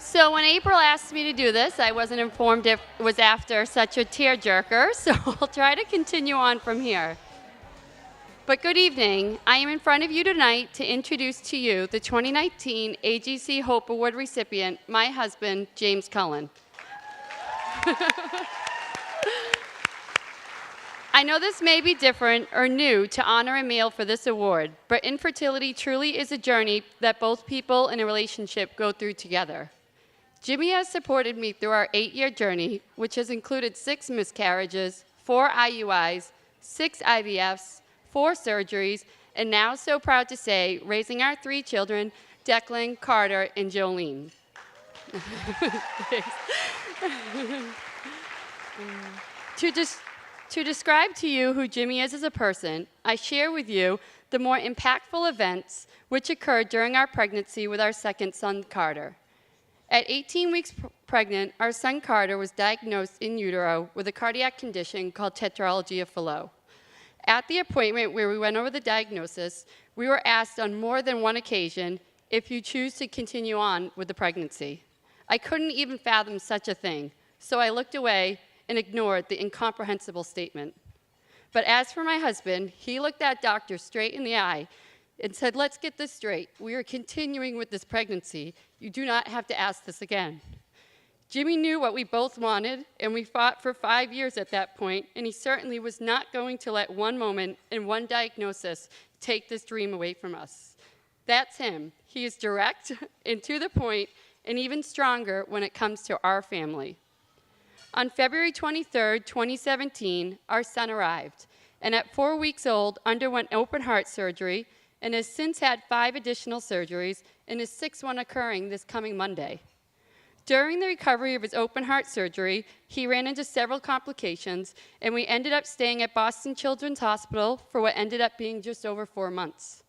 So when April asked me to do this, I wasn't informed it was after such a tearjerker, so I'll try to continue on from here. But good evening. I am in front of you tonight to introduce to you the 2019 AGC Hope Award recipient, my husband, James Cullen. I know this may be different or new to honor a male for this award, but infertility truly is a journey that both people in a relationship go through together. Jimmy has supported me through our 8-year journey, which has included 6 miscarriages, 4 IUIs, 6 IVFs, 4 surgeries, and now so proud to say, raising our 3 children, Declan, Carter, and Jolene. To describe to you who Jimmy is as a person, I share with you the more impactful events which occurred during our pregnancy with our second son, Carter. At 18 weeks pregnant, our son Carter was diagnosed in utero with a cardiac condition called tetralogy of Fallot. At the appointment where we went over the diagnosis, we were asked on more than one occasion if you choose to continue on with the pregnancy. I couldn't even fathom such a thing, so I looked away and ignored the incomprehensible statement. But as for my husband, he looked that doctor straight in the eye and said, "Let's get this straight. We are continuing with this pregnancy. You do not have to ask this again." Jimmy knew what we both wanted, and we fought for 5 years at that point, and he certainly was not going to let one moment and one diagnosis take this dream away from us. That's him. He is direct and to the point, and even stronger when it comes to our family. On February 23rd, 2017, our son arrived, and at 4 weeks old, underwent open heart surgery, and has since had 5 additional surgeries, and his 6th one occurring this coming Monday. During the recovery of his open heart surgery, he ran into several complications, and we ended up staying at Boston Children's Hospital for what ended up being just over 4 months.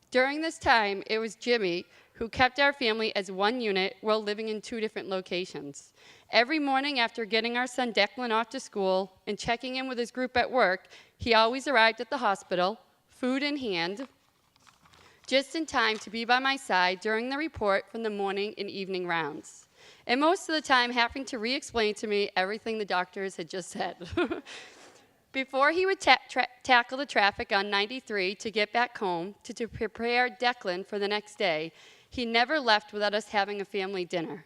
During this time, it was Jimmy who kept our family as one unit while living in 2 different locations. Every morning after getting our son Declan off to school and checking in with his group at work, he always arrived at the hospital, food in hand, just in time to be by my side during the report from the morning and evening rounds. And most of the time having to re-explain to me everything the doctors had just said. Before he would tackle the traffic on 93 to get back home to prepare Declan for the next day, he never left without us having a family dinner.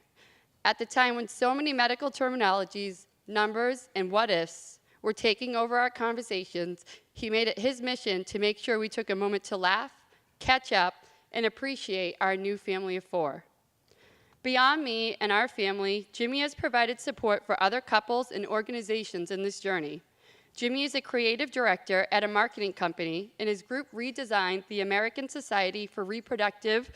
At the time when so many medical terminologies, numbers, and what-ifs were taking over our conversations, he made it his mission to make sure we took a moment to laugh, catch up, and appreciate our new family of 4. Beyond me and our family, Jimmy has provided support for other couples and organizations in this journey. Jimmy is a creative director at a marketing company, and his group redesigned the American Society for Reproductive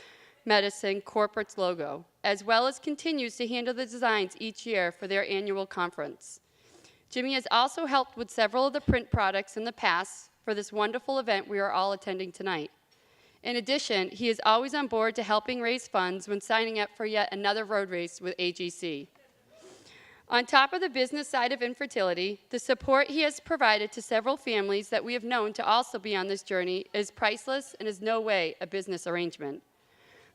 Medicine corporate's logo, as well as continues to handle the designs each year for their annual conference. Jimmy has also helped with several of the print products in the past for this wonderful event we are all attending tonight. In addition, he is always on board to helping raise funds when signing up for yet another road race with AGC. On top of the business side of infertility, the support he has provided to several families that we have known to also be on this journey is priceless and is no way a business arrangement.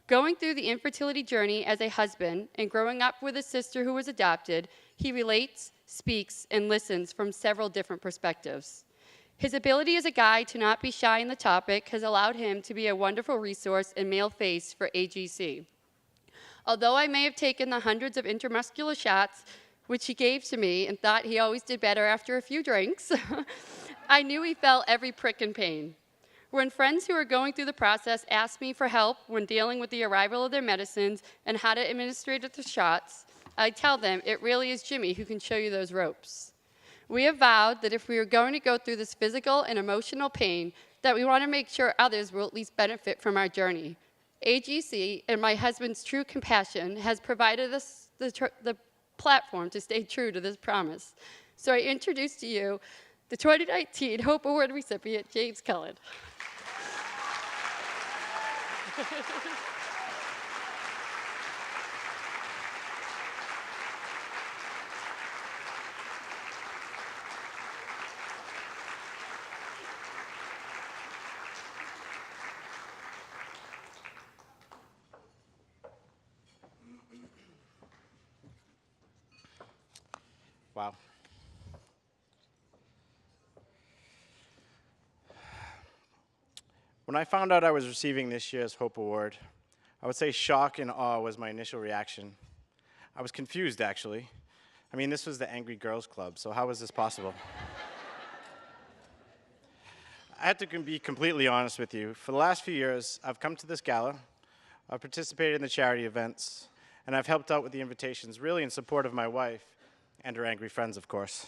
Going through the infertility journey as a husband and growing up with a sister who was adopted, he relates, speaks, and listens from several different perspectives. His ability as a guy to not be shy in the topic has allowed him to be a wonderful resource and male face for AGC. Although I may have taken the hundreds of intramuscular shots, which he gave to me and thought he always did better after a few drinks, I knew he felt every prick and pain. When friends who are going through the process ask me for help when dealing with the arrival of their medicines and how to administer the shots, I tell them it really is Jimmy who can show you those ropes. We have vowed that if we are going to go through this physical and emotional pain, that we want to make sure others will at least benefit from our journey. AGC and my husband's true compassion has provided us the platform to stay true to this promise. So I introduce to you the 2019 Hope Award recipient, James Cullen. Wow. When I found out I was receiving this year's Hope Award, I would say shock and awe was my initial reaction. I was confused, actually. I mean, this was the Angry Girls Club, so how was this possible? I had to be completely honest with you. For the last few years, I've come to this gala, I've participated in the charity events, and I've helped out with the invitations, really in support of my wife and her angry friends, of course.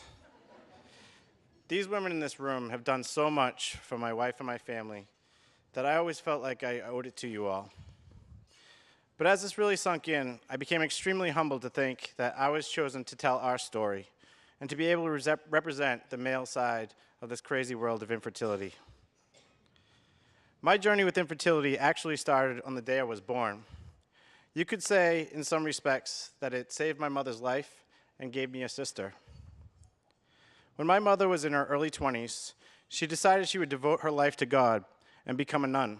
These women in this room have done so much for my wife and my family that I always felt like I owed it to you all. But as this really sunk in, I became extremely humbled to think that I was chosen to tell our story and to be able to represent the male side of this crazy world of infertility. My journey with infertility actually started on the day I was born. You could say, in some respects, that it saved my mother's life and gave me a sister. When my mother was in her early 20s, she decided she would devote her life to God and become a nun.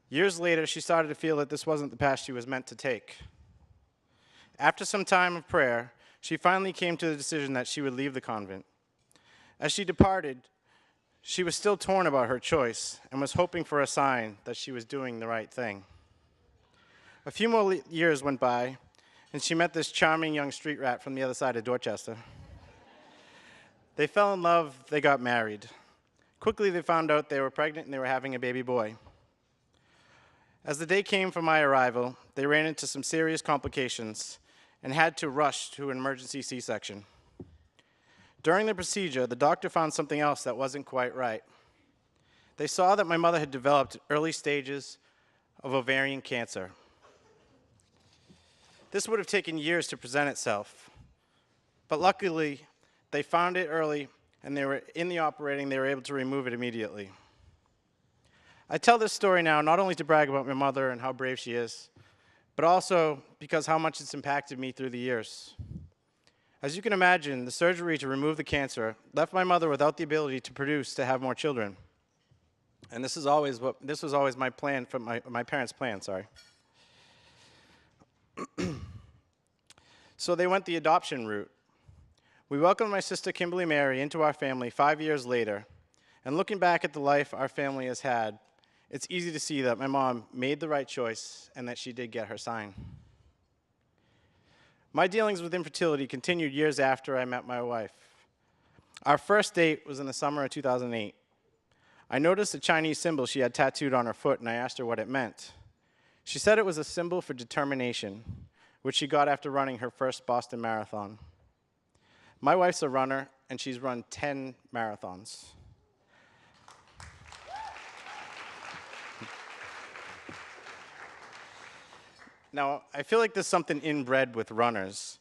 Years later, she started to feel that this wasn't the path she was meant to take. After some time of prayer, she finally came to the decision that she would leave the convent. As she departed, she was still torn about her choice and was hoping for a sign that she was doing the right thing. A few more years went by, and she met this charming young street rat from the other side of Dorchester. They fell in love, they got married. Quickly, they found out they were pregnant and they were having a baby boy. As the day came for my arrival, they ran into some serious complications and had to rush to an emergency C-section. During the procedure, the doctor found something else that wasn't quite right. They saw that my mother had developed early stages of ovarian cancer. This would have taken years to present itself, but luckily, they found it early, and they were able to remove it immediately. I tell this story now not only to brag about my mother and how brave she is, but also because how much it's impacted me through the years. As you can imagine, the surgery to remove the cancer left my mother without the ability to produce to have more children. And this was always my plan, my parents' plan, sorry. So they went the adoption route. We welcomed my sister Kimberly Mary into our family 5 years later, and looking back at the life our family has had, it's easy to see that my mom made the right choice and that she did get her sign. My dealings with infertility continued years after I met my wife. Our first date was in the summer of 2008. I noticed a Chinese symbol she had tattooed on her foot, and I asked her what it meant. She said it was a symbol for determination, which she got after running her first Boston Marathon. My wife's a runner, and she's run 10 marathons. Now, I feel like there's something inbred with runners,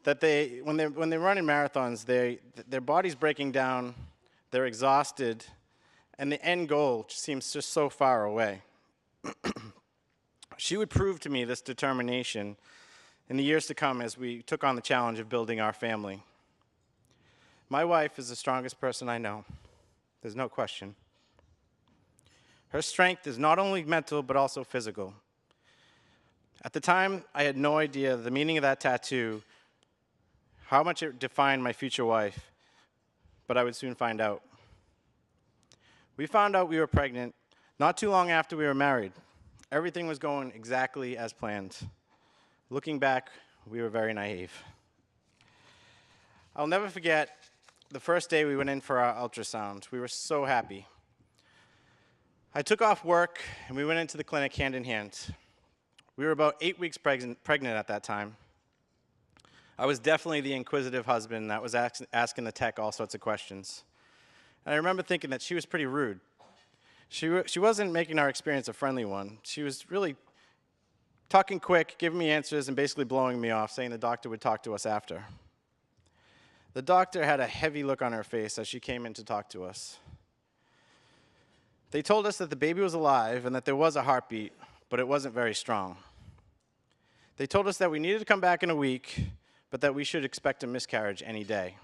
that when they run in marathons, their body's breaking down, they're exhausted, and the end goal seems just so far away. She would prove to me this determination in the years to come as we took on the challenge of building our family. My wife is the strongest person I know. There's no question. Her strength is not only mental, but also physical. At the time, I had no idea the meaning of that tattoo, how much it defined my future wife, but I would soon find out. We found out we were pregnant not too long after we were married. Everything was going exactly as planned. Looking back, we were very naive. I'll never forget the first day we went in for our ultrasound. We were so happy. I took off work, and we went into the clinic hand in hand. We were about 8 weeks pregnant at that time. I was definitely the inquisitive husband that was asking the tech all sorts of questions. And I remember thinking that she was pretty rude. She wasn't making our experience a friendly one. She was really talking quick, giving me answers, and basically blowing me off, saying the doctor would talk to us after. The doctor had a heavy look on her face as she came in to talk to us. They told us that the baby was alive and that there was a heartbeat, but it wasn't very strong. They told us that we needed to come back in a week, but that we should expect a miscarriage any day.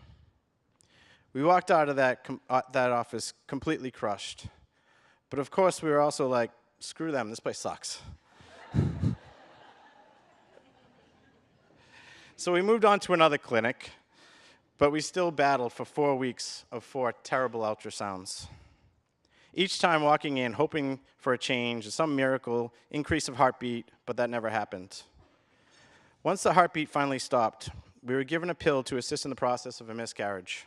We walked out of that office completely crushed. But of course, we were also like, screw them, this place sucks. So we moved on to another clinic, but we still battled for 4 weeks of 4 terrible ultrasounds. Each time walking in, hoping for a change, some miracle, increase of heartbeat, but that never happened. Once the heartbeat finally stopped, we were given a pill to assist in the process of a miscarriage.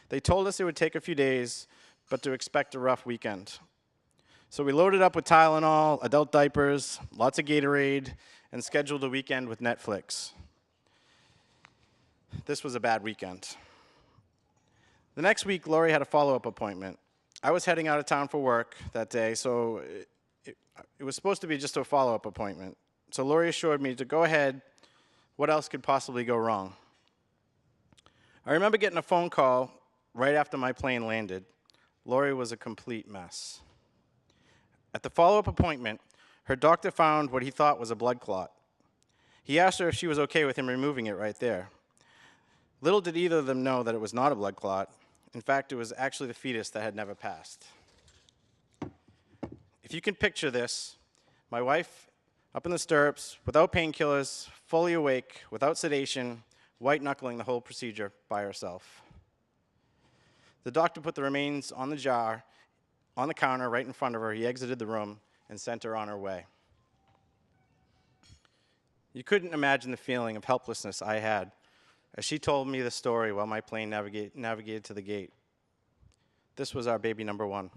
They told us it would take a few days, but to expect a rough weekend. So we loaded up with Tylenol, adult diapers, lots of Gatorade, and scheduled a weekend with Netflix. This was a bad weekend. The next week, Lori had a follow-up appointment. I was heading out of town for work that day, so it was supposed to be just a follow-up appointment. So Lori assured me to go ahead. What else could possibly go wrong? I remember getting a phone call right after my plane landed. Lori was a complete mess. At the follow-up appointment, her doctor found what he thought was a blood clot. He asked her if she was okay with him removing it right there. Little did either of them know that it was not a blood clot. In fact, it was actually the fetus that had never passed. If you can picture this, my wife up in the stirrups, without painkillers, fully awake, without sedation, white-knuckling the whole procedure by herself. The doctor put the remains on the jar, on the counter right in front of her. He exited the room and sent her on her way. You couldn't imagine the feeling of helplessness I had as she told me the story while my plane navigated to the gate. This was our baby number 1.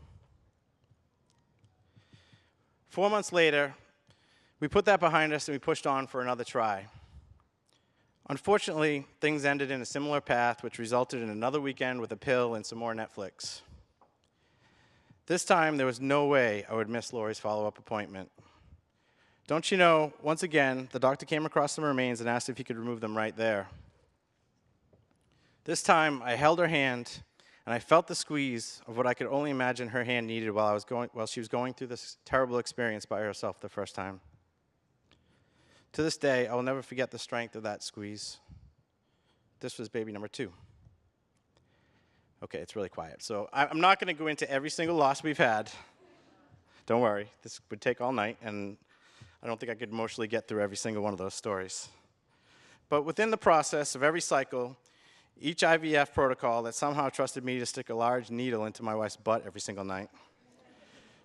4 months later, we put that behind us and we pushed on for another try. Unfortunately, things ended in a similar path, which resulted in another weekend with a pill and some more Netflix. This time, there was no way I would miss Lori's follow-up appointment. Don't you know, once again, the doctor came across some remains and asked if he could remove them right there. This time, I held her hand, and I felt the squeeze of what I could only imagine her hand needed while she was going through this terrible experience by herself the first time. To this day, I will never forget the strength of that squeeze. This was baby number 2. Okay, it's really quiet. So I'm not going to go into every single loss we've had. Don't worry, this would take all night, and I don't think I could emotionally get through every single one of those stories. But within the process of every cycle, each IVF protocol that somehow trusted me to stick a large needle into my wife's butt every single night,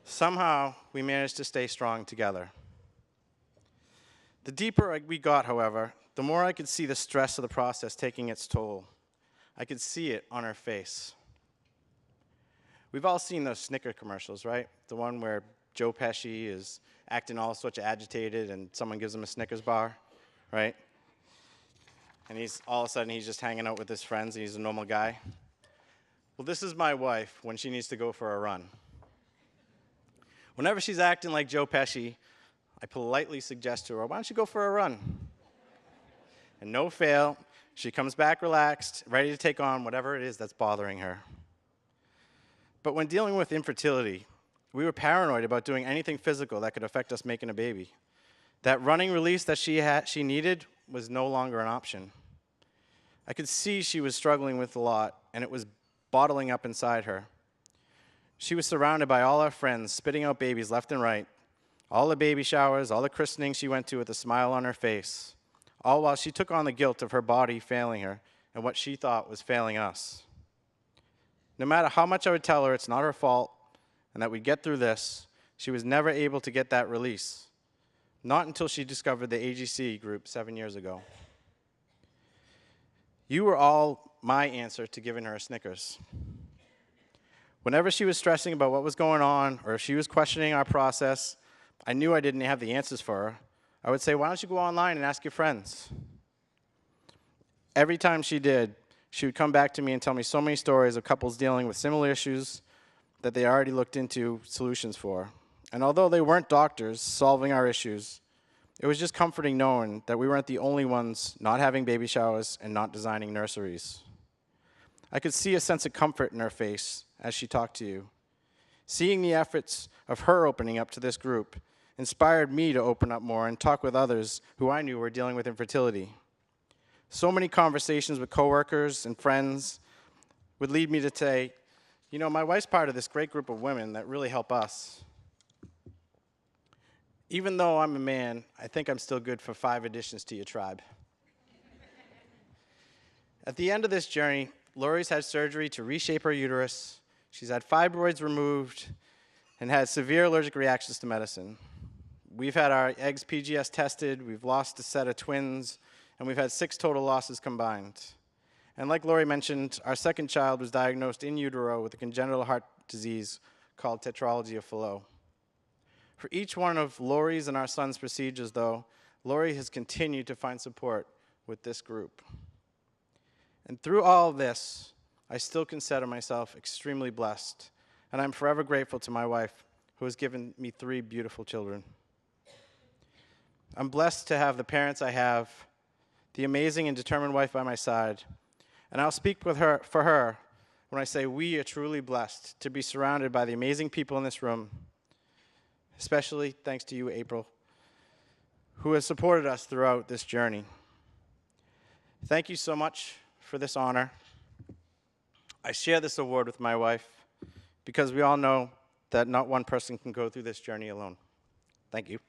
somehow we managed to stay strong together. The deeper we got, however, the more I could see the stress of the process taking its toll. I could see it on her face. We've all seen those Snicker commercials, right? The one where Joe Pesci is acting all sorts of agitated and someone gives him a Snickers bar, right? And all of a sudden he's just hanging out with his friends and he's a normal guy. Well, this is my wife when she needs to go for a run. Whenever she's acting like Joe Pesci, I politely suggest to her, why don't you go for a run? And no fail, she comes back relaxed, ready to take on whatever it is that's bothering her. But when dealing with infertility, we were paranoid about doing anything physical that could affect us making a baby. That running release that she needed was no longer an option. I could see she was struggling with a lot, and it was bottling up inside her. She was surrounded by all our friends, spitting out babies left and right, all the baby showers, all the christenings she went to with a smile on her face, all while she took on the guilt of her body failing her and what she thought was failing us. No matter how much I would tell her it's not her fault and that we'd get through this, she was never able to get that release. Not until she discovered the AGC group 7 years ago. You were all my answer to giving her a Snickers. Whenever she was stressing about what was going on or if she was questioning our process, I knew I didn't have the answers for her. I would say, why don't you go online and ask your friends? Every time she did, she would come back to me and tell me so many stories of couples dealing with similar issues that they already looked into solutions for. And although they weren't doctors solving our issues, it was just comforting knowing that we weren't the only ones not having baby showers and not designing nurseries. I could see a sense of comfort in her face as she talked to you. Seeing the efforts of her opening up to this group inspired me to open up more and talk with others who I knew were dealing with infertility. So many conversations with coworkers and friends would lead me to say, you know, my wife's part of this great group of women that really help us. Even though I'm a man, I think I'm still good for 5 additions to your tribe. At the end of this journey, Lori's had surgery to reshape her uterus. She's had fibroids removed and had severe allergic reactions to medicine. We've had our eggs PGS tested, we've lost a set of twins, and we've had 6 total losses combined. And like Lori mentioned, our second child was diagnosed in utero with a congenital heart disease called tetralogy of Fallot. For each one of Lori's and our son's procedures, though, Lori has continued to find support with this group. And through all of this, I still consider myself extremely blessed, and I'm forever grateful to my wife, who has given me 3 beautiful children. I'm blessed to have the parents I have, the amazing and determined wife by my side, and I'll speak for her when I say we are truly blessed to be surrounded by the amazing people in this room, especially thanks to you, April, who has supported us throughout this journey. Thank you so much for this honor. I share this award with my wife because we all know that not one person can go through this journey alone. Thank you.